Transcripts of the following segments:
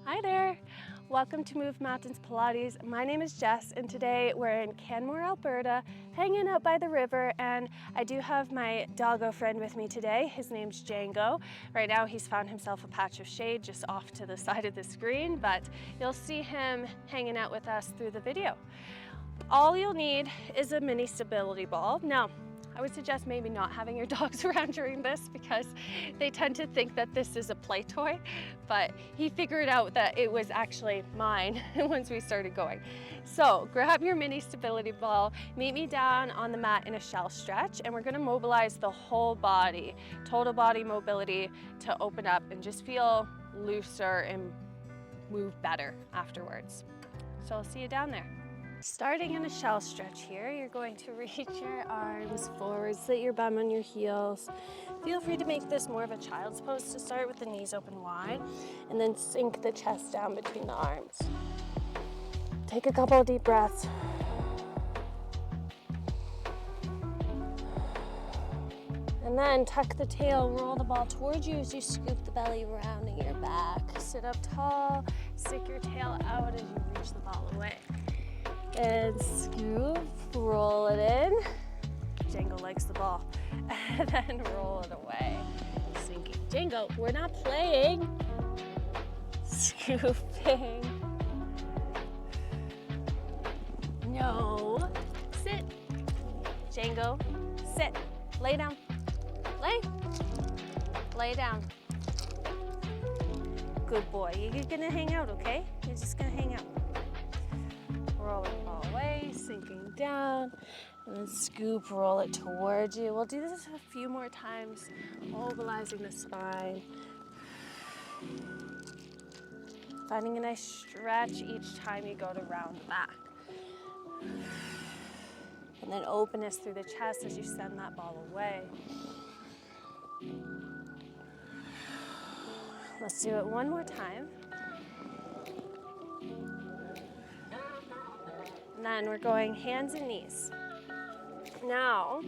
Hi there! Welcome to Move Mountains Pilates. My name is Jess and today we're in Canmore, Alberta, hanging out by the river, and I do have my doggo friend with me today. His name's Django. Right now he's found himself a patch of shade just off to the side of the screen, but you'll see him hanging out with us through the video. All you'll need is a mini stability ball. Now, I would suggest maybe not having your dogs around during this because they tend to think that this is a play toy, but he figured out that it was actually mine once we started going. So grab your mini stability ball, meet me down on the mat in a shell stretch, and we're gonna mobilize the whole body, total body mobility to open up and just feel looser and move better afterwards. So I'll see you down there. Starting in a shell stretch here, you're going to reach your arms forward, sit your bum on your heels. Feel free to make this more of a child's pose to start with the knees open wide, and then sink the chest down between the arms. Take a couple of deep breaths. And then tuck the tail, roll the ball towards you as you scoop the belly rounding your back. Sit up tall, stick your tail out as you reach the ball away. And scoop, roll it in. Django likes the ball. And then roll it away. Sinking. Django, we're not playing. Scooping. No. Sit. Django, sit. Lay down. Lay down. Good boy. You're gonna hang out, okay? You're just gonna hang out. Roll it all away, sinking down, and then scoop, roll it towards you. We'll do this a few more times, mobilizing the spine. Finding a nice stretch each time you go to round back. And then openness through the chest as you send that ball away. Let's do it one more time. And then we're going hands and knees. Now,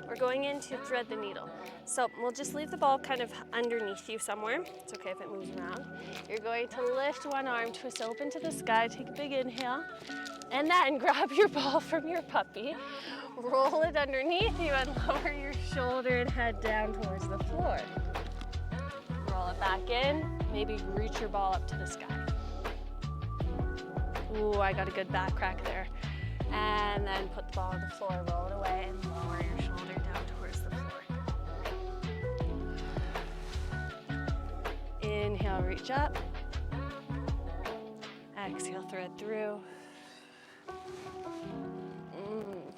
we're going in to thread the needle. So we'll just leave the ball kind of underneath you somewhere. It's okay if it moves around. You're going to lift one arm, twist open to the sky, take a big inhale, and then grab your ball from your puppy, roll it underneath you, and lower your shoulder and head down towards the floor. Roll it back in, maybe reach your ball up to the sky. Ooh, I got a good back crack there. And then put the ball on the floor, roll it away, and lower your shoulder down towards the floor. Inhale, reach up. Exhale, thread through.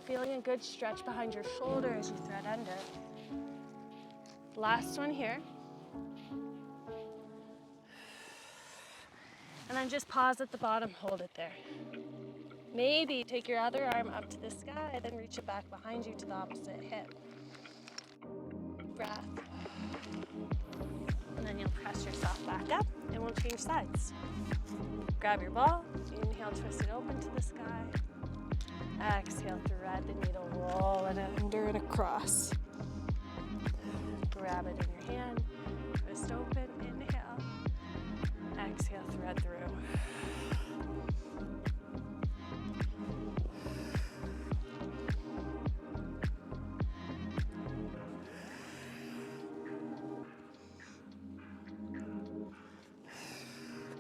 Feeling a good stretch behind your shoulder as you thread under. Last one here. And then just pause at the bottom, hold it there. Maybe take your other arm up to the sky, then reach it back behind you to the opposite hip. Breath. And then you'll press yourself back up, and we'll change sides. Grab your ball, inhale, twist it open to the sky. Exhale, thread the needle, roll it under and across. Grab it in your hand, twist open, inhale. Exhale, thread through.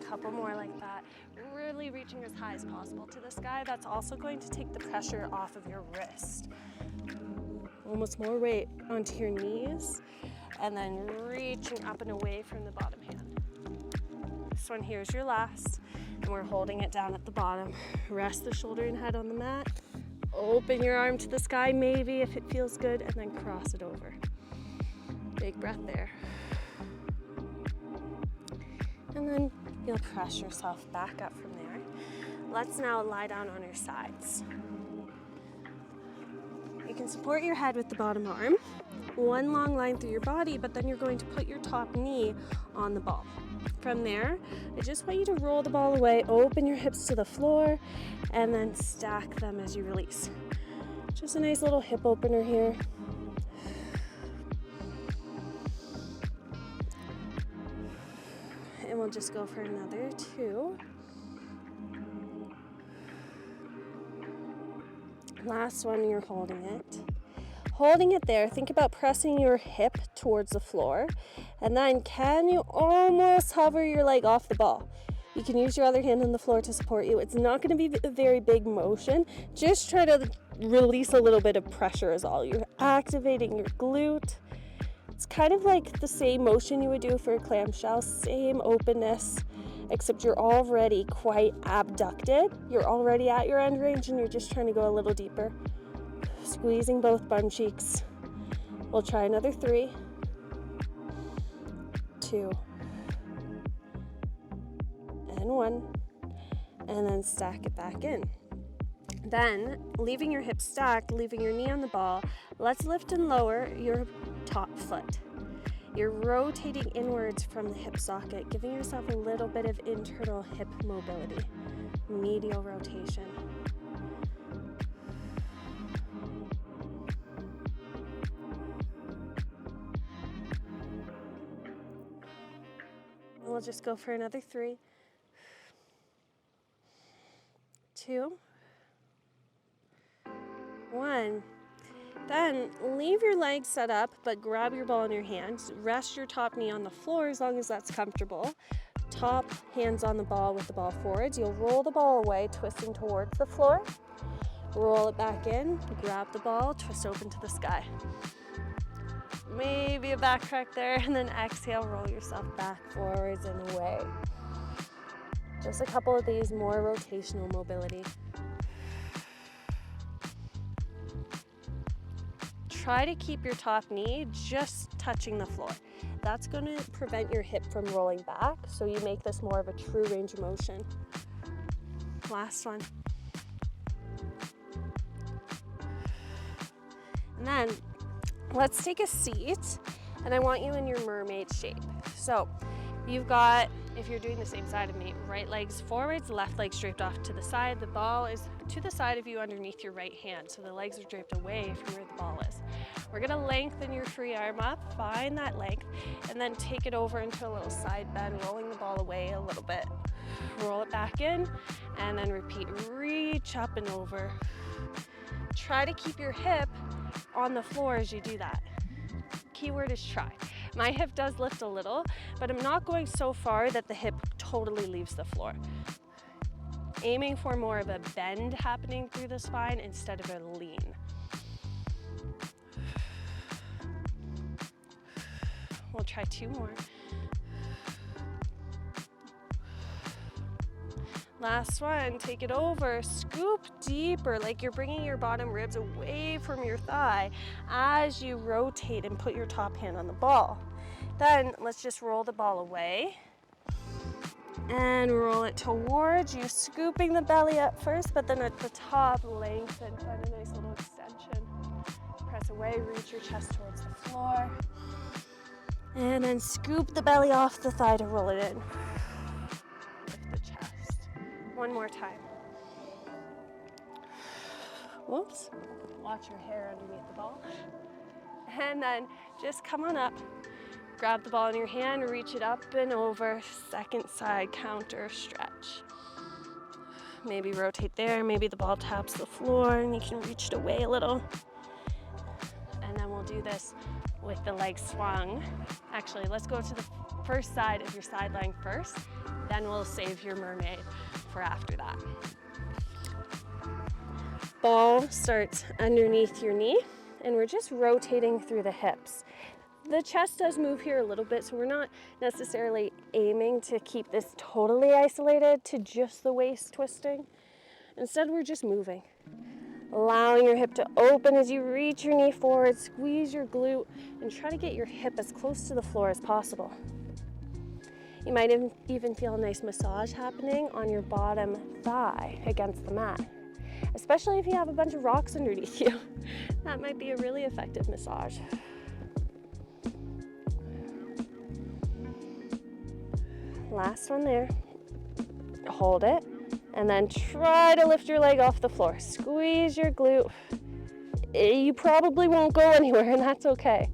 Couple more like that. Really reaching as high as possible to the sky. That's also going to take the pressure off of your wrist. Almost more weight onto your knees, and then reaching up and away from the bottom hand. This one here is your last, and we're holding it down at the bottom. Rest the shoulder and head on the mat. Open your arm to the sky, maybe if it feels good, and then cross it over. Big breath there. And then you'll press yourself back up from there. Let's now lie down on your sides. You can support your head with the bottom arm, one long line through your body, but then you're going to put your top knee on the ball. From there, I just want you to roll the ball away, open your hips to the floor, and then stack them as you release. Just a nice little hip opener here. we'll just go for another 2. Last one, you're holding it. Holding it there, think about pressing your hip towards the floor, and then can you almost hover your leg off the ball? You can use your other hand on the floor to support you. It's not going to be a very big motion. Just try to release a little bit of pressure is all. You're activating your glute. It's kind of like the same motion you would do for a clamshell, same openness, except you're already quite abducted. You're already at your end range and you're just trying to go a little deeper. Squeezing both bum cheeks. We'll try another 3, 2, and 1, and then stack it back in. Then, leaving your hips stacked, leaving your knee on the ball, let's lift and lower your top foot. You're rotating inwards from the hip socket, giving yourself a little bit of internal hip mobility, medial rotation. We'll just go for another 3, 2, 1. Then leave your legs set up, but grab your ball in your hands. Rest your top knee on the floor as long as that's comfortable. Top hands on the ball with the ball forwards. You'll roll the ball away, twisting towards the floor. Roll it back in, grab the ball, twist open to the sky. Maybe a back crack there, and then exhale, roll yourself back, forwards, and away. Just a couple of these, more rotational mobility. Try to keep your top knee just touching the floor. That's going to prevent your hip from rolling back, so you make this more of a true range of motion. Last one. And then let's take a seat, and I want you in your mermaid shape. So you've got, if you're doing the same side of me, right leg's forwards, left leg draped off to the side. The ball is to the side of you underneath your right hand, so the legs are draped away from where the ball is. We're gonna lengthen your free arm up, find that length, and then take it over into a little side bend, rolling the ball away a little bit. Roll it back in, and then repeat. Reach up and over. Try to keep your hip on the floor as you do that. Keyword is try. My hip does lift a little, but I'm not going so far that the hip totally leaves the floor. Aiming for more of a bend happening through the spine instead of a lean. We'll try 2 more. Last one, take it over, scoop deeper, like you're bringing your bottom ribs away from your thigh as you rotate and put your top hand on the ball. Then let's just roll the ball away and roll it towards you, scooping the belly up first, but then at the top, lengthen, find a nice little extension. Press away, reach your chest towards the floor, and then scoop the belly off the thigh to roll it in. One more time. Whoops. Watch your hair underneath the ball. And then just come on up. Grab the ball in your hand, reach it up and over. Second side counter stretch. Maybe rotate there. Maybe the ball taps the floor and you can reach it away a little. And then we'll do this with the legs swung. Actually, let's go to the first side of your sideline first. Then we'll save your mermaid for after that. Ball starts underneath your knee, and we're just rotating through the hips. The chest does move here a little bit, so we're not necessarily aiming to keep this totally isolated to just the waist twisting. Instead, we're just moving. Allowing your hip to open as you reach your knee forward, squeeze your glute, and try to get your hip as close to the floor as possible. You might even feel a nice massage happening on your bottom thigh against the mat, especially if you have a bunch of rocks underneath you. That might be a really effective massage. Last one there. Hold it, and then try to lift your leg off the floor. Squeeze your glute. You probably won't go anywhere, and that's okay.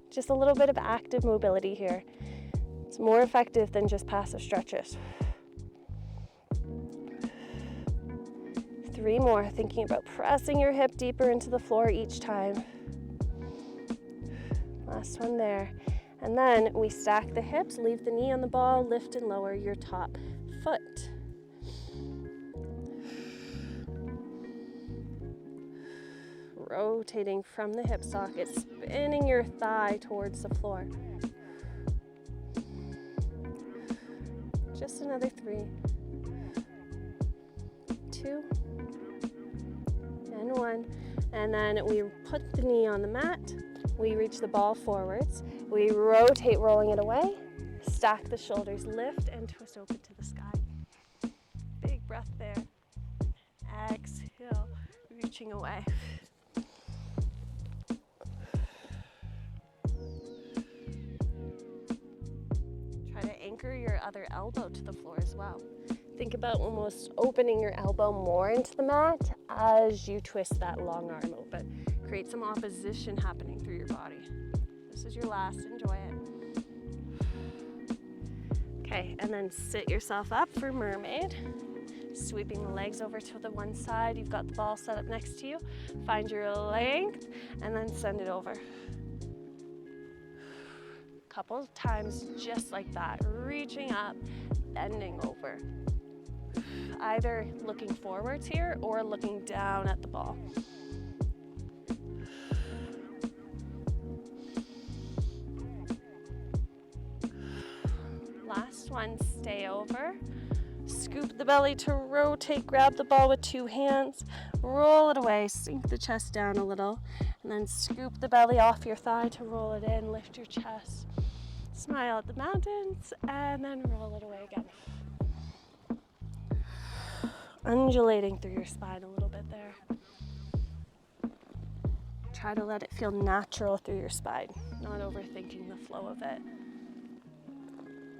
Just a little bit of active mobility here. It's more effective than just passive stretches. 3 more, thinking about pressing your hip deeper into the floor each time. Last one there. And then we stack the hips, leave the knee on the ball, lift and lower your top foot. Rotating from the hip socket, spinning your thigh towards the floor. Just another 3, 2, and 1. And then we put the knee on the mat. We reach the ball forwards. We rotate, rolling it away. Stack the shoulders, lift and twist open to the sky. Big breath there. Exhale, reaching away. Try to anchor your other elbow to the floor as well. Think about almost opening your elbow more into the mat as you twist that long arm open. Create some opposition happening through your body. This is your last, enjoy it. Okay, and then sit yourself up for mermaid. Sweeping the legs over to the one side. You've got the ball set up next to you. Find your length and then send it over. Couple of times just like that, reaching up, bending over. Either looking forwards here or looking down at the ball. Last one, stay over. Scoop the belly to rotate, grab the ball with 2 hands, roll it away, sink the chest down a little, and then scoop the belly off your thigh to roll it in, lift your chest. Smile at the mountains, and then roll it away again. Undulating through your spine a little bit there. Try to let it feel natural through your spine, not overthinking the flow of it.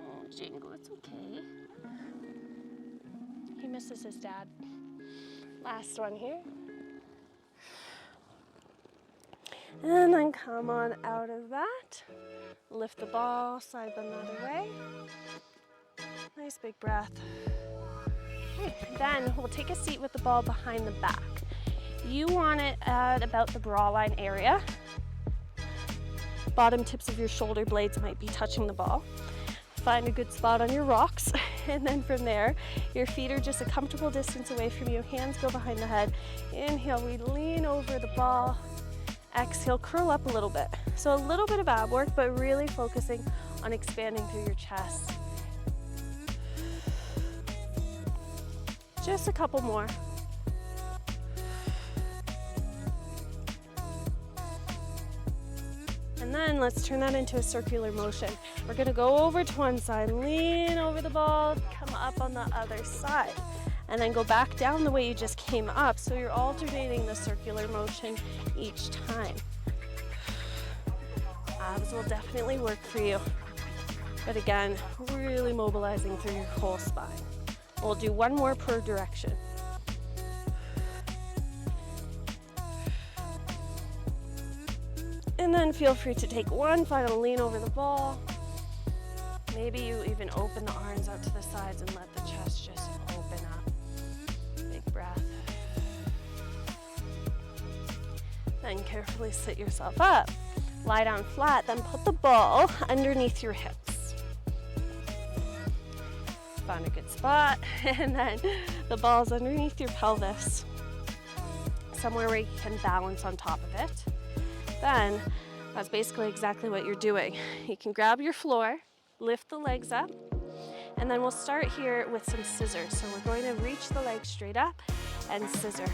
Oh, Jingle, it's okay. He misses his dad. Last one here. And then come on out of that. Lift the ball, slide them the other way. Nice big breath. Okay, then we'll take a seat with the ball behind the back. You want it at about the bra line area. Bottom tips of your shoulder blades might be touching the ball. Find a good spot on your rocks, and then from there, your feet are just a comfortable distance away from you. Hands go behind the head. Inhale, we lean over the ball. Exhale, curl up a little bit. So a little bit of ab work, but really focusing on expanding through your chest. Just a couple more. And then let's turn that into a circular motion. We're gonna go over to one side, lean over the ball, come up on the other side, and then go back down the way you just came up. So you're alternating the circular motion each time. Abs will definitely work for you. But again, really mobilizing through your whole spine. We'll do one more per direction. And then feel free to take one final lean over the ball. Maybe you even open the arms out to the sides and let the chest just open up. Big breath. Then carefully sit yourself up. Lie down flat, then put the ball underneath your hips. Find a good spot, and then the ball's underneath your pelvis, somewhere where you can balance on top of it. Then that's basically exactly what you're doing. You can grab your floor, lift the legs up, and then we'll start here with some scissors. So we're going to reach the legs straight up and scissor.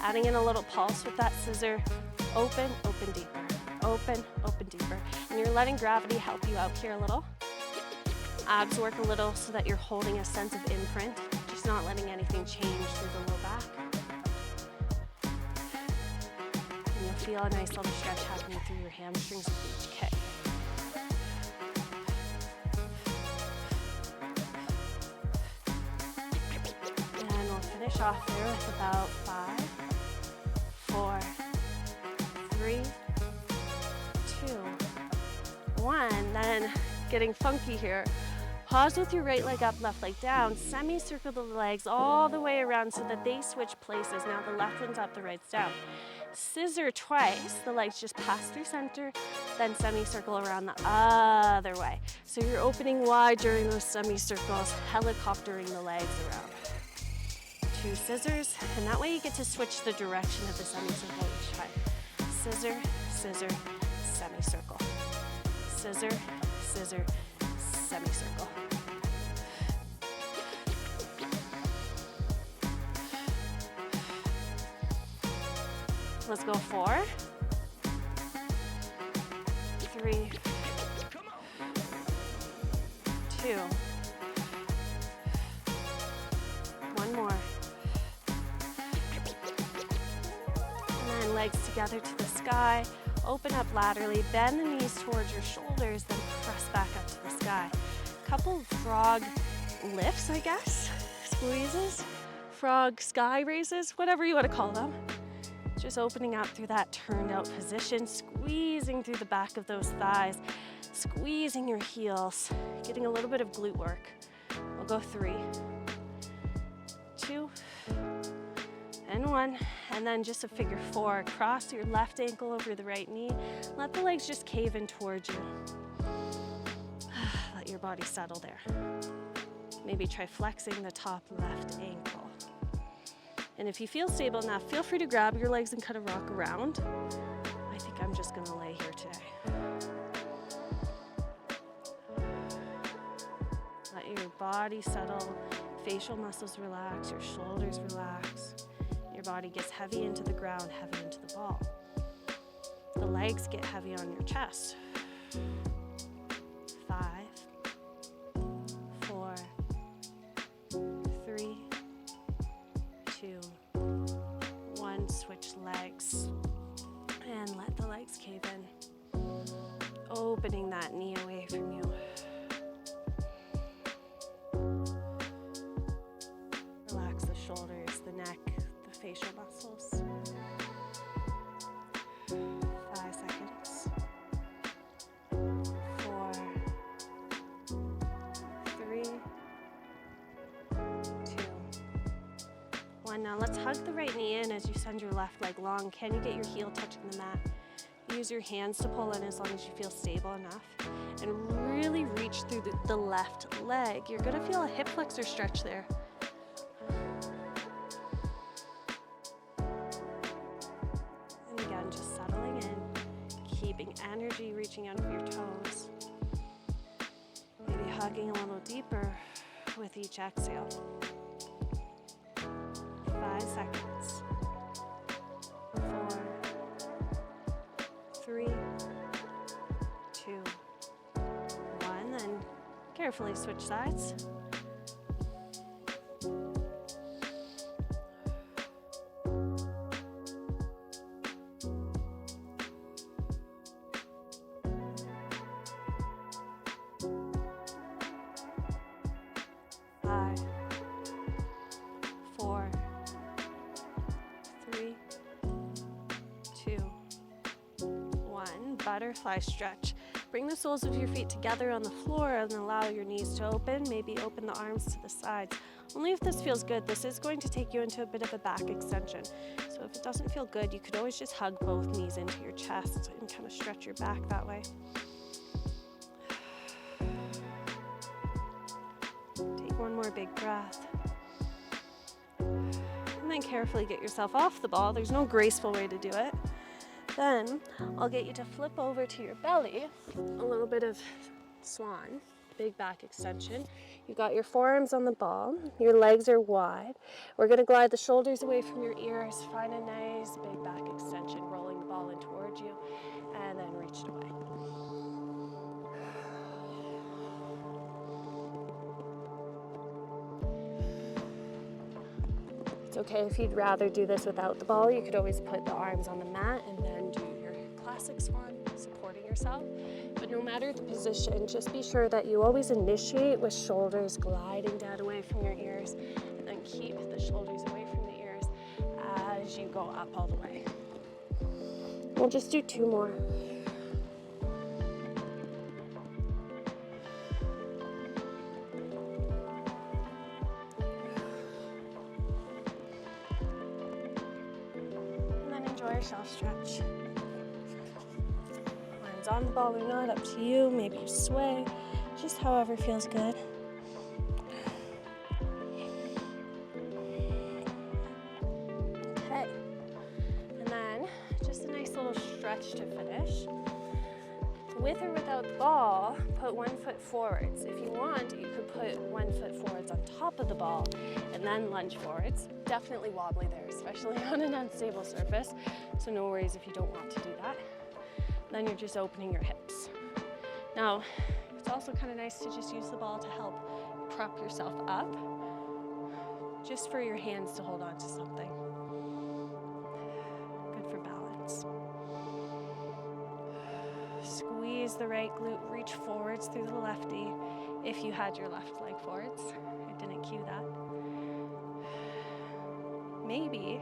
Adding in a little pulse with that scissor. Open, open deeper. Open, open deeper. And you're letting gravity help you out here a little. Abs work a little so that you're holding a sense of imprint, just not letting anything change through the low back. And you'll feel a nice little stretch happening through your hamstrings with each kick. And we'll finish off there with about 5, 4, 3, 2, 1. Then getting funky here. Pause with your right leg up, left leg down. Semicircle the legs all the way around so that they switch places. Now the left one's up, the right's down. Scissor twice, the legs just pass through center, then semicircle around the other way. So you're opening wide during those semicircles, helicoptering the legs around. 2 scissors, and that way you get to switch the direction of the semicircle each time. Scissor, scissor, semicircle. Scissor, scissor, semicircle. Let's go 4, 3, 2, 1 more. And then legs together to the sky. Open up laterally, bend the knees towards your shoulders, then press back up to the sky. Couple frog lifts, I guess, squeezes, frog sky raises, whatever you want to call them. Just opening out through that turned out position, squeezing through the back of those thighs, squeezing your heels, getting a little bit of glute work. We'll go 3, 2, and 1, and then just a figure 4. Cross your left ankle over the right knee. Let the legs just cave in towards you. Let your body settle there. Maybe try flexing the top left ankle. And if you feel stable enough, feel free to grab your legs and kind of rock around. I think I'm just gonna lay here today. Let your body settle, facial muscles relax, your shoulders relax. Your body gets heavy into the ground, heavy into the ball. The legs get heavy on your chest. 5, 4, 3, 2, 1. Switch legs and let the legs cave in. Opening that knee away from you. Relax the shoulders, the neck, the facial muscles. 5 seconds. 4, 3, 2, 1. Now let's hug the right knee in as you send your left leg long. Can you get your heel touching the mat? Use your hands to pull in as long as you feel stable enough. And really reach through the left leg. You're gonna feel a hip flexor stretch there. And again, just settling in, keeping energy reaching out of your toes. Maybe hugging a little deeper with each exhale. 5 seconds. 4, 3, 2, 1. Then carefully switch sides. Butterfly stretch. Bring the soles of your feet together on the floor and allow your knees to open. Maybe open the arms to the sides. Only if this feels good. This is going to take you into a bit of a back extension. So if it doesn't feel good, you could always just hug both knees into your chest and kind of stretch your back that way. Take one more big breath. And then carefully get yourself off the ball. There's no graceful way to do it. Then I'll get you to flip over to your belly, a little bit of swan, big back extension. You've got your forearms on the ball, your legs are wide. We're gonna glide the shoulders away from your ears, find a nice big back extension, rolling the ball in towards you, and then reach it away. It's okay if you'd rather do this without the ball. You could always put the arms on the mat and then do your classic swan, supporting yourself. But no matter the position, just be sure that you always initiate with shoulders gliding down away from your ears, and then keep the shoulders away from the ears as you go up all the way. We'll just do 2 more. our shell stretch. Hands on the ball or not, up to you. Maybe you sway, just however feels good. Okay, and then just a nice little stretch to finish. With or without the ball, put 1 foot forwards. If you want, you could put 1 foot forwards on top of the ball and then lunge forwards. Definitely wobbly there, especially on an unstable surface. So no worries if you don't want to do that. Then you're just opening your hips. Now, it's also kind of nice to just use the ball to help prop yourself up, just for your hands to hold on to something. Good for balance. Squeeze the right glute, reach forwards through the lefty if you had your left leg forwards. I didn't cue that. Maybe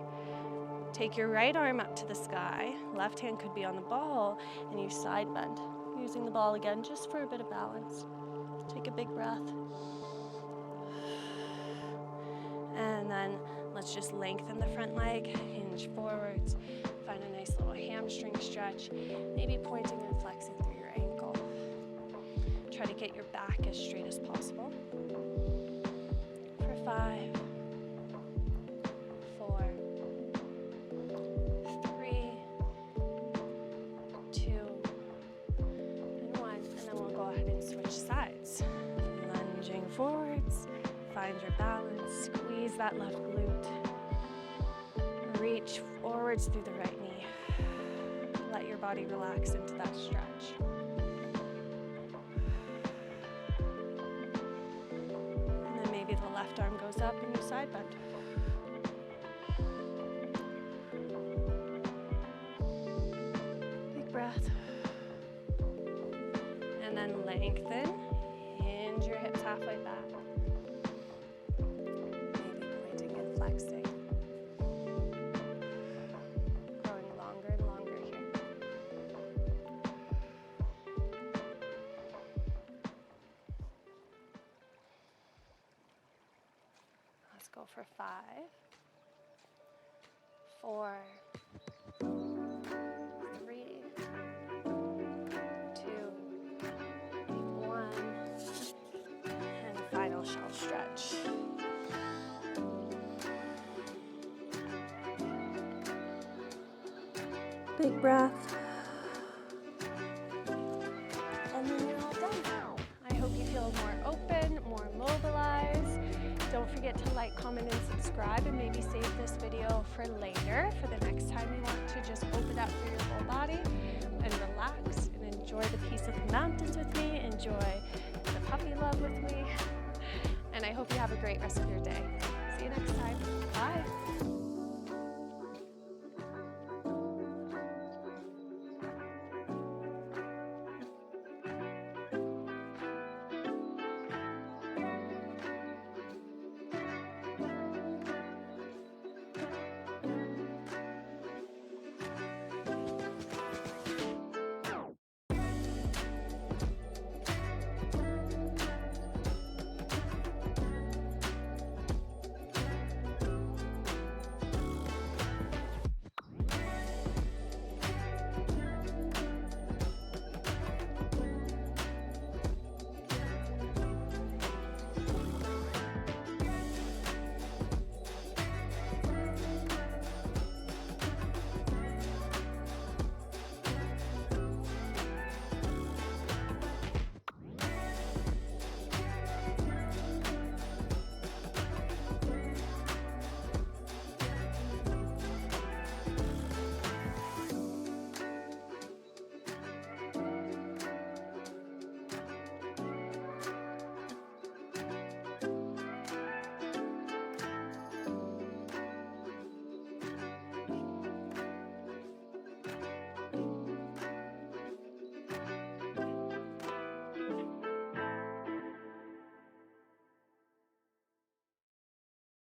take your right arm up to the sky, left hand could be on the ball, and you side bend, using the ball again just for a bit of balance. Take a big breath. And then let's just lengthen the front leg, hinge forwards, find a nice little hamstring stretch, maybe pointing and flexing through your ankle. Try to get your back as straight as possible. For 5, 4, 3, 2, and 1. And then we'll go ahead and switch sides. Lunging forwards, find your balance, squeeze that left glute. Reach forwards through the right knee. Let your body relax into that stretch. And then maybe the left arm goes up and you side bend. Big breath. And then lengthen. Hinge your hips halfway back. Maybe pointing and flexing. Go for 5, 4, 3, 2, 1, and final shell stretch. Big breath. And then you're all done. I hope you feel more open, more mobilized. Don't forget to like, comment, and subscribe, and maybe save this video for later, for the next time you want to just open up through your whole body and relax and enjoy the peace of the mountains with me, enjoy the puppy love with me, and I hope you have a great rest of your day. See you next time. Bye.